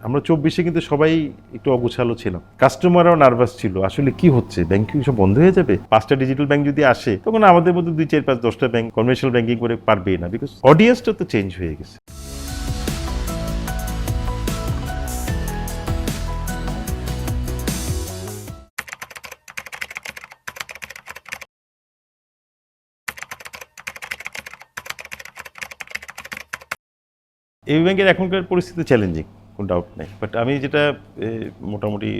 আমরা 24-এ কিন্তু সবাই একটু অগোছালো ছিলাম, কাস্টমাররাও নার্ভাস ছিল, আসলে কি হচ্ছে, ব্যাংকিং সব বন্ধ হয়ে যাবে, 5টা ডিজিটাল ব্যাংক যদি আসে তখন আমাদের মধ্যে 2, 4, 5, 10টা ব্যাংক কমার্শিয়াল ব্যাংকিং করে পারবেই না, বিকজ অডিয়েন্সটা তো চেঞ্জ হয়ে গেছে। এবি ব্যাংকের এখনকার পরিস্থিতি চ্যালেঞ্জিং, কোনো ডাউট নেই, বাট আমি যেটা মোটামুটি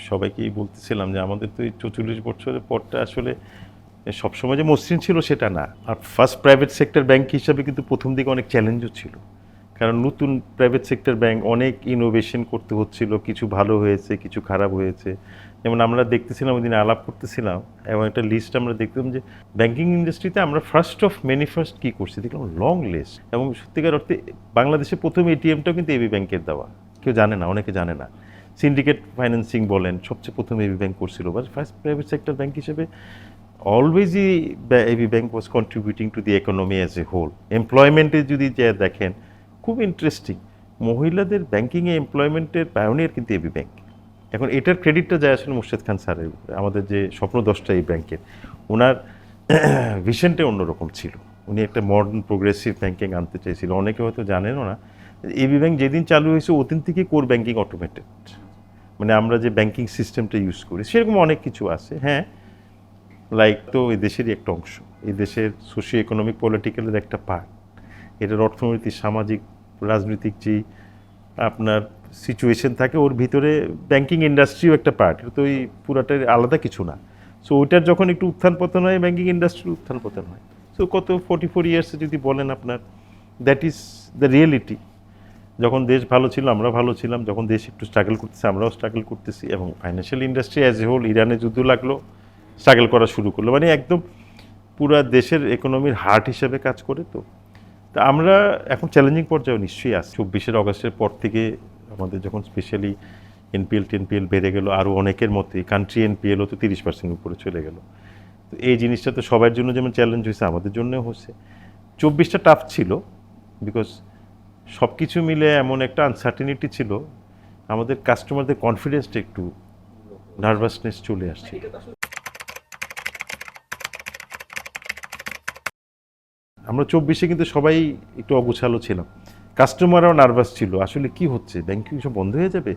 সবাইকেই বলতেছিলাম যে আমাদের তো এই 44 বছরের পরটা আসলে সবসময় যে মসৃণ ছিল সেটা না। আর ফার্স্ট প্রাইভেট সেক্টর ব্যাংক হিসাবে কিন্তু প্রথম দিকে অনেক চ্যালেঞ্জও ছিল, কারণ নতুন প্রাইভেট সেক্টর ব্যাংক, অনেক ইনোভেশন করতে হচ্ছিল, কিছু ভালো হয়েছে, কিছু খারাপ হয়েছে। যেমন আমরা দেখতেছিলাম ওই দিনে আলাপ করতেছিলাম এবং একটা লিস্ট আমরা দেখতাম যে ব্যাংকিং ইন্ডাস্ট্রিতে আমরা ফার্স্ট অফ মেনি ফার্স্ট কী করছি দেখলাম, লং লিস্ট। এবং সত্যিকার অর্থে বাংলাদেশে প্রথম এটিএমটাও কিন্তু এবি ব্যাংকের দেওয়া, কেউ জানে না, অনেকে জানে না। সিন্ডিকেট ফাইন্যান্সিং বলেন, সবচেয়ে প্রথম এবি ব্যাংক করছিল, বা ফার্স্ট প্রাইভেট সেক্টর ব্যাংক হিসেবে অলওয়েজই AB bank was contributing to the economy as a whole. এমপ্লয়মেন্টে যদি যা দেখেন, খুব ইন্টারেস্টিং, মহিলাদের ব্যাংকিংয়ে এমপ্লয়মেন্টের পায়োনিয়ার কিন্তু এবি ব্যাংক। এখন এটার ক্রেডিটটা যায় আসলে মুর্শেদ খান স্যারের উপরে, আমাদের যে স্বপ্নদ্রষ্টা এই ব্যাংকের, ওনার ভিশনটা অন্যরকম ছিল, উনি একটা মডার্ন প্রোগ্রেসিভ ব্যাংকিং আনতে চেয়েছিল। অনেকে হয়তো জানেনও না, এবি ব্যাংক যেদিন চালু হয়েছে ওদিন থেকে কোর ব্যাংকিং অটোমেটেড, মানে আমরা যে ব্যাংকিং সিস্টেমটা ইউজ করি সেরকম অনেক কিছু আছে। হ্যাঁ, লাইক তো এই দেশেরই একটা অংশ, এই দেশের সোশিও ইকোনমিক পলিটিক্যালের একটা পার্ট, এটার অর্থনৈতিক, সামাজিক, রাজনৈতিক যে আপনার সিচুয়েশন থাকে ওর ভিতরে ব্যাংকিং ইন্ডাস্ট্রিও একটা পার্ট, এটা তো ওই পুরাটার আলাদা কিছু না। সো ওইটার যখন একটু উত্থান পতন হয়, ব্যাংকিং ইন্ডাস্ট্রির উত্থান পতন হয়। সো কত 44 ইয়ার্সে যদি বলেন আপনার, দ্যাট ইজ দ্য রিয়েলিটি। যখন দেশ ভালো ছিল আমরা ভালো ছিলাম, যখন দেশ একটু স্ট্রাগল করতেছে আমরাও স্ট্রাগল করতেছি, এবং financial industry as a whole ইরানে যুদ্ধ লাগলো, স্ট্রাগল করা শুরু করলো, মানে একদম পুরা দেশের ইকোনমির হার্ট হিসেবে কাজ করে। তো তা আমরা এখন চ্যালেঞ্জিং পর্যায়ে নিশ্চয়ই আসছি। 24শে অগস্টের পর থেকে আমাদের যখন স্পেশালি এনপিএল টেনপিএল বেড়ে গেল, আরও অনেকের মতোই কান্ট্রি এনপিএলও তো 30% উপরে চলে গেল। তো এই জিনিসটা তো সবার জন্য যেমন চ্যালেঞ্জ হয়েছে, আমাদের জন্যও হচ্ছে। 24টা টাফ ছিল, বিকজ সব কিছু মিলে এমন একটা আনসার্টেনিটি ছিল, আমাদের কাস্টমারদের কনফিডেন্সটা একটু নার্ভাসনেস চলে আসছে। আমরা 24-এ কিন্তু সবাই একটু অগোছালো ছিলাম, কাস্টমাররাও নার্ভাস ছিল, আসলে কি হচ্ছে, ব্যাংকিং সব বন্ধ হয়ে যাবে,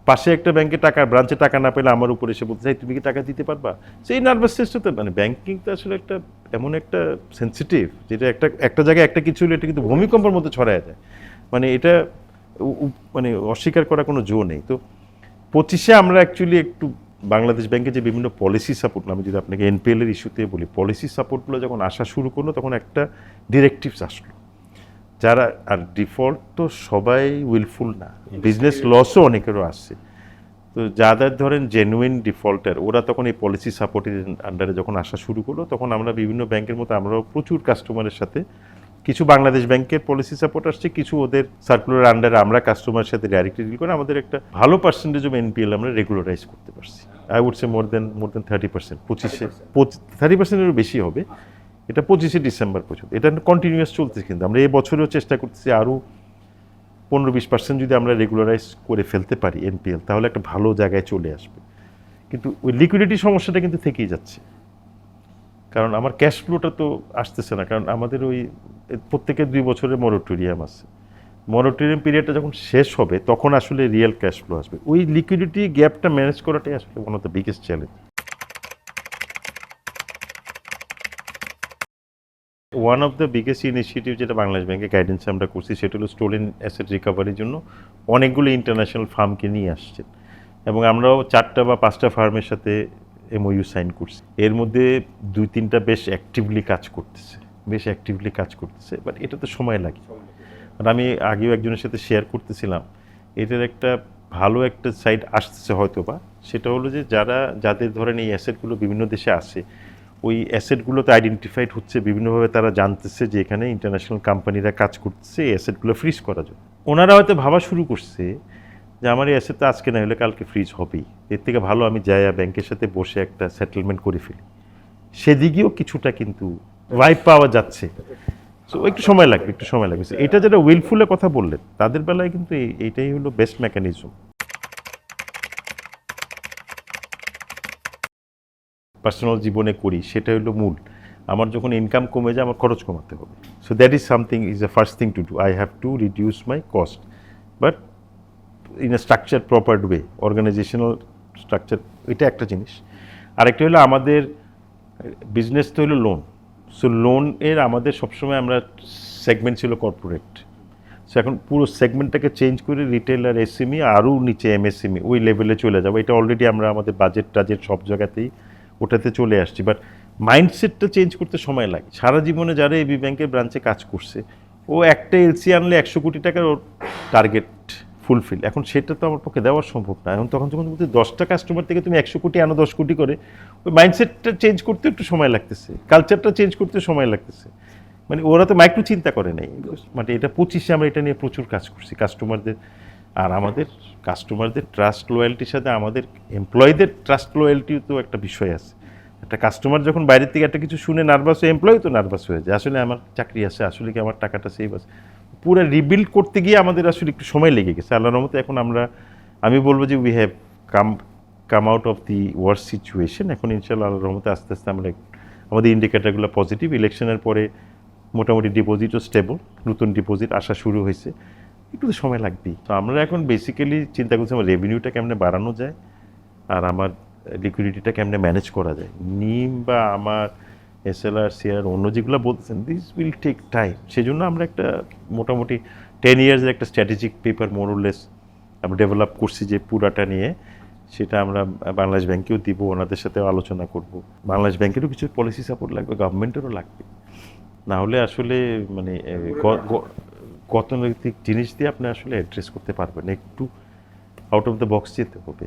পাশে একটা ব্যাংকে টাকা, ব্রাঞ্চে টাকা না পেলে আমার উপরে এসে বলতে চাই তুমি কি টাকা দিতে পারবা। সেই নার্ভাসনেসটা তো, মানে ব্যাংকিং তো আসলে একটা এমন একটা সেন্সিটিভ, যেটা একটা জায়গায় একটা কিছু হলে এটা কিন্তু ভূমিকম্পের মধ্যে ছড়ায় যায়, মানে এটা মানে অস্বীকার করার কোনো জো নেই। তো 25-এ আমরা অ্যাকচুয়ালি একটু বাংলাদেশ ব্যাংকে যে বিভিন্ন পলিসি সাপোর্ট, আমি যদি আপনাকে এনপিএলের ইস্যুতে বলি, পলিসি সাপোর্টগুলো যখন আসা শুরু করলো তখন একটা ডিরেক্টিভস আসলো, যারা, আর ডিফল্ট তো সবাই উইলফুল না, বিজনেস লসও অনেকেরও আসছে। তো যাদের ধরেন জেনুইন ডিফল্টার, ওরা তখন এই পলিসি সাপোর্টের আন্ডারে যখন আসা শুরু করলো, তখন আমরা বিভিন্ন ব্যাংকের মতো আমরাও প্রচুর কাস্টমারের সাথে, কিছু বাংলাদেশ ব্যাংকের পলিসি সাপোর্ট আসছে, কিছু ওদের সার্কুলার আন্ডারে আমরা কাস্টমারের সাথে ডাইরেক্টলি ডিল করে আমাদের একটা ভালো পার্সেন্টেজ অফ এনপিএল আমরা রেগুলারাইজ করতে পারছি। আই উড সে মোর দেন 30%, 25-এ 30%-এরও বেশি হবে। এটা 25শে ডিসেম্বর পর্যন্ত, এটা কন্টিনিউয়াস চলতেছে, কিন্তু আমরা এই বছরেও চেষ্টা করতেছি আরও 15-20% যদি আমরা রেগুলারাইজ করে ফেলতে পারি এনপিএল, তাহলে একটা ভালো জায়গায় চলে আসবে। কিন্তু ওই লিকুইডিটি সমস্যাটা কিন্তু থেকেই যাচ্ছে, কারণ আমার ক্যাশ ফ্লোটা তো আসতেছে না, কারণ আমাদের ওই প্রত্যেকের 2 বছরের মরটোরিয়াম আছে, মরটোরিয়াম পিরিয়ডটা যখন শেষ হবে তখন আসলে রিয়েল ক্যাশ ফ্লো আসবে। ওই লিকুইডিটি গ্যাপটা ম্যানেজ করাটাই আসলে one of the biggest challenge. One of the biggest initiative যেটা বাংলাদেশ ব্যাংকের গাইডেন্সে আমরা করছি, সেটা হলো স্টোলেন অ্যাসেট রিকভারির জন্য অনেকগুলো ইন্টারন্যাশনাল ফার্মকে নিয়ে আসছে, এবং আমরাও 4টা বা 5টা ফার্মের সাথে এমওইউ সাইন করছি। এর মধ্যে 2-3টা বেশ অ্যাক্টিভলি কাজ করতেছে, বাট এটা তো সময় লাগে। আর আমি আগেও একজনের সাথে শেয়ার করতেছিলাম, এটার একটা ভালো একটা সাইড আসতেছে হয়তো বা, সেটা হলো যে যাদের ধরেন এই অ্যাসেটগুলো বিভিন্ন দেশে আসে, ওই অ্যাসেটগুলোতে আইডেন্টিফাইড হচ্ছে, বিভিন্নভাবে তারা জানতেছে যে এখানে ইন্টারন্যাশনাল কোম্পানিরা কাজ করতেছে এই অ্যাসেটগুলো ফ্রিজ করার জন্য। ওনারা হয়তো ভাবা শুরু করছে যে আমার এই অ্যাসেট তো আজকে না হলে কালকে ফ্রিজ হবেই, এর থেকে ভালো আমি যাই ব্যাংকের সাথে বসে একটা সেটেলমেন্ট করে ফেলি। সেদিকেও কিছুটা কিন্তু ভাইব পাওয়া যাচ্ছে। সো একটু সময় লাগবে, একটু সময় লাগবে। এটা যেটা উইলফুলের কথা বললেন তাদের বেলায় কিন্তু এইটাই হলো বেস্ট মেকানিজম। পার্সোনাল জীবনে করি সেটা হলো মূল। আমার যখন ইনকাম কমে যায় আমার খরচ কমাতে হবে। So that is something, is the first thing to do. I have to reduce my cost, but in a structure proper way, organisational structure. এটা একটা জিনিস। আরেকটা হলো আমাদের বিজনেস তো হলো লোন। সো লোনের আমাদের সবসময় আমরা সেগমেন্ট ছিল কর্পোরেট। সো এখন পুরো সেগমেন্টটাকে চেঞ্জ করে রিটেল আর এসএমই আরও নিচে এমএসএমই ওই লেভেলে চলে যাবো। এটা অলরেডি আমরা আমাদের বাজেট টাজেট সব জায়গাতেই ওটাতে চলে আসছি। বাট মাইন্ডসেটটা চেঞ্জ করতে সময় লাগে। সারা জীবনে যারা এবি ব্যাংকের ব্রাঞ্চে কাজ করছে, ও একটা এলসি আনলে 100 কোটি টাকার ওর টার্গেট ফুলফিল। এখন সেটা তো আমার পক্ষে দেওয়া সম্ভব না। এখন তখন যখন বলতে 10টা কাস্টমার থেকে তুমি 100 কোটি আনো 10 কোটি করে, ওই মাইন্ডসেটটা চেঞ্জ করতে একটু সময় লাগতেছে, কালচারটা চেঞ্জ করতে সময় লাগতেছে। মানে ওরা তো মাইক্রো চিন্তা করে নাই। মানে এটা 25-এ আমরা এটা নিয়ে প্রচুর কাজ করছি কাস্টমারদের। আর আমাদের কাস্টমারদের ট্রাস্ট লয়্যালটির সাথে আমাদের এমপ্লয়ীদের ট্রাস্ট লয়্যালটিও তো একটা বিষয় আছে। একটা কাস্টমার যখন বাইরের থেকে একটা কিছু শুনে নার্ভাস হয়ে, এমপ্লয়ি তো নার্ভাস হয়ে যায়, আসলে আমার চাকরি আছে, আসলে কি আমার টাকাটা সেভ আছে। পুরো রিবিল্ড করতে গিয়ে আমাদের আসলে একটু সময় লেগে গেছে। আল্লাহর রহমতে এখন আমি বলবো যে we have come out of the worse situation. এখন ইনশাআল্লাহ আল্লাহর রহমতে আস্তে আস্তে আমরা আমাদের ইন্ডিকেটারগুলো পজিটিভ। ইলেকশনের পরে মোটামুটি ডিপোজিটও স্টেবল, নতুন ডিপোজিট আসা শুরু হয়েছে। একটু তো সময় লাগবেই। তো আমরা এখন বেসিক্যালি চিন্তা করছি আমার রেভিনিউটা কেমনে বাড়ানো যায় আর আমার লিকুইডিটিটা কেমনে ম্যানেজ করা যায়। নিম বা আমার এসএলআর সিআর অন্য যেগুলো বলতেছেন, দিস উইল টেক টাইম। সেই জন্য আমরা একটা মোটামুটি 10 ইয়ার্সের একটা স্ট্র্যাটেজিক পেপার মোরলেস আমরা ডেভেলপ করছি, যে পুরাটা নিয়ে সেটা আমরা বাংলাদেশ ব্যাংকেও দিব, ওনাদের সাথেও আলোচনা করব। বাংলাদেশ ব্যাংকেরও কিছু পলিসি সাপোর্ট লাগবে, গভর্নমেন্টেরও লাগবে। না হলে আসলে মানে গতানৈতিক জিনিস দিয়ে আপনি আসলে অ্যাড্রেস করতে পারবেন, একটু আউট অফ দ্য বক্স যেতে হবে।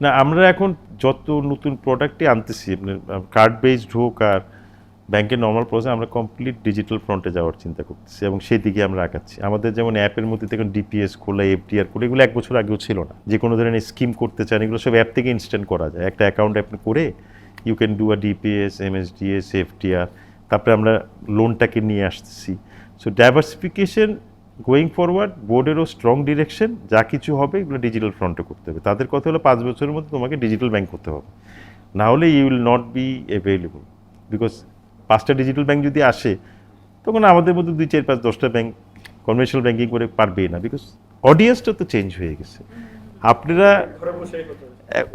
না, আমরা এখন যত নতুন প্রোডাক্টই আনতেছি, আপনার কার্ড বেসড হোক আর ব্যাংকের নর্মাল প্রসেস, আমরা কমপ্লিট ডিজিটাল ফ্রন্টে যাওয়ার চিন্তা করতেছি এবং সেই দিকে আমরা আগাচ্ছি। আমাদের যেমন অ্যাপের মধ্যে দেখুন ডিপিএস খোলা, এফডিআর খোলা, এগুলো 1 বছর আগেও ছিল না। যে কোনো ধরনের স্কিম করতে চান এগুলো সব অ্যাপ থেকে ইনস্ট্যান্ট করা যায়। একটা অ্যাকাউন্ট আপনি করে you can do a DPS, MSDS, FDR. তারপরে আমরা লোনটাকে নিয়ে আসতেছি। সো ডাইভার্সিফিকেশন গোয়িং ফরওয়ার্ড, বোর্ডেরও স্ট্রং ডিরেকশন, যা কিছু হবে এগুলো ডিজিটাল ফ্রন্টে করতে হবে। তাদের কথা হলো 5 বছরের মধ্যে তোমাকে ডিজিটাল ব্যাংক করতে হবে, না হলে you will not be available. Because 5টা ডিজিটাল ব্যাংক যদি আসে তখন আমাদের মধ্যে 2, 4, 5, 10টা ব্যাংক কনভেনশনাল ব্যাংকিং করে পারবেই না। বিকজ অডিয়েন্সটা তো চেঞ্জ হয়ে গেছে। আপনারা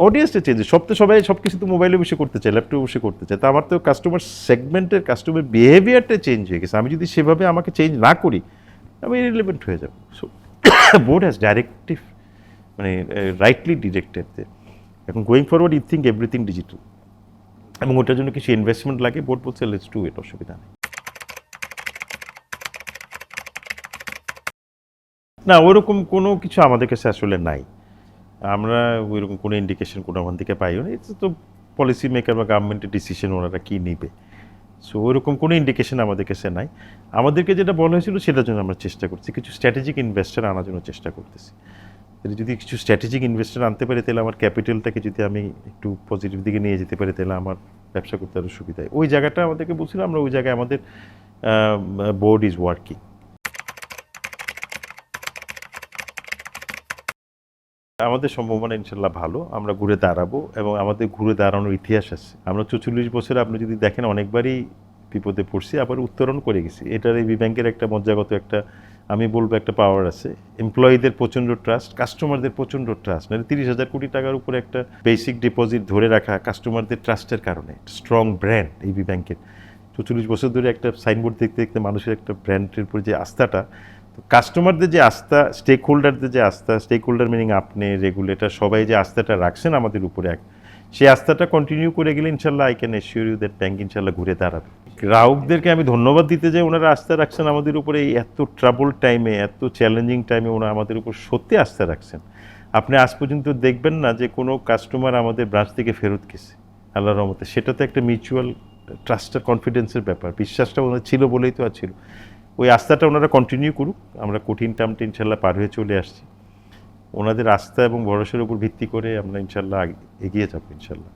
অডিয়েন্সটা চেঞ্জ, সবাই সব কিছু তো মোবাইলে বসে করতে চায়, ল্যাপটপে বসে করতে চায়। তা আমার তো কাস্টমার সেগমেন্টের কাস্টমার বিহেভিয়ারটা চেঞ্জ হয়ে গেছে। আমি যদি সেভাবে আমাকে চেঞ্জ না করি আমি ইরিলেভেন্ট হয়ে যাব। সো বোর্ড হ্যাজ ডাইরেক্টিভ, মানে রাইটলি ডিরেক্টেড যে এখন going forward you think everything digital, এবং ওটার জন্য কিছু ইনভেস্টমেন্ট লাগে। বোর্ড বলছে লেটস ডু ইট, অসুবিধা নেই। না, ওইরকম কোনো কিছু আমাদের কাছে আসলে নাই। আমরা ওইরকম কোনো ইন্ডিকেশন কোনো ওখান থেকে পাইও না। এটা তো পলিসি মেকার বা গভর্নমেন্টের ডিসিশন, ওনারা কী নেবে। সো ওইরকম কোনো ইন্ডিকেশন আমাদের কাছে নাই। আমাদেরকে যেটা বলা হয়েছিল সেটার জন্য আমরা চেষ্টা করছি, কিছু স্ট্র্যাটেজিক ইনভেস্টার আনার জন্য চেষ্টা করতেছি। যদি কিছু স্ট্র্যাটেজিক ইনভেস্টার আনতে পারি তাহলে আমার ক্যাপিটালটাকে যদি আমি একটু পজিটিভ দিকে নিয়ে যেতে পারি তাহলে আমার ব্যবসা করতে আরও সুবিধা হয়। ওই জায়গাটা আমাদেরকে বলছিলাম, আমরা ওই জায়গায় আমাদের বোর্ড ইজ ওয়ার্কিং। আমাদের সম্ভাবনা ইনশাল্লাহ ভালো, আমরা ঘুরে দাঁড়াবো এবং আমাদের ঘুরে দাঁড়ানোর ইতিহাস আছে। আমরা 44 বছরে আপনি যদি দেখেন অনেকবারই বিপদে পড়ছি, আবার উত্তরণ করে গেছি। এটার এই ব্যাংকের একটা মজ্জাগত একটা, আমি বলবো একটা পাওয়ার আছে। এমপ্লয়ীদের প্রচণ্ড ট্রাস্ট, কাস্টমারদের প্রচণ্ড ট্রাস্ট। মানে 30,000 কোটি টাকার উপরে একটা বেসিক ডিপোজিট ধরে রাখা কাস্টমারদের ট্রাস্টের কারণে। স্ট্রং ব্র্যান্ড এবি ব্যাংকের। 44 বছর ধরে একটা সাইনবোর্ড দেখতে দেখতে মানুষের একটা ব্র্যান্ডের উপর যে আস্থাটা, তো কাস্টমারদের যে আস্থা, স্টেক হোল্ডারদের যে আস্থা, স্টেক হোল্ডার মিনিং আপনি, রেগুলেটর, সবাই যে আস্থাটা রাখছেন আমাদের উপরে, সেই আস্থাটা কন্টিনিউ করে গেলে ইনশাল্লাহ I can assure you that bank ইনশাল্লাহ ঘুরে দাঁড়াবে। গ্রাহকদেরকে আমি ধন্যবাদ দিতে চাই, ওনারা আস্থা রাখছেন আমাদের উপরে। এই এত ট্রাবল টাইমে, এত চ্যালেঞ্জিং টাইমে ওনারা আমাদের উপর সত্যি আস্থা রাখছেন। আপনি আজ পর্যন্ত দেখবেন না যে কোনো কাস্টমার আমাদের ব্রাঞ্চ থেকে ফেরত গেছে, আল্লাহর রহমতে। সেটা তো একটা মিউচুয়াল ট্রাস্ট আর কনফিডেন্সের ব্যাপার। বিশ্বাসটা ওনার ছিল বলেই তো আর ছিল। ওই আস্থাটা ওনারা কন্টিনিউ করুক। আমরা কঠিন টার্মটা ইনশাল্লাহ পার হয়ে চলে আসছি। ওনাদের আস্থা এবং ভরসার উপর ভিত্তি করে আমরা ইনশাল্লাহ এগিয়ে যাবো ইনশাল্লাহ।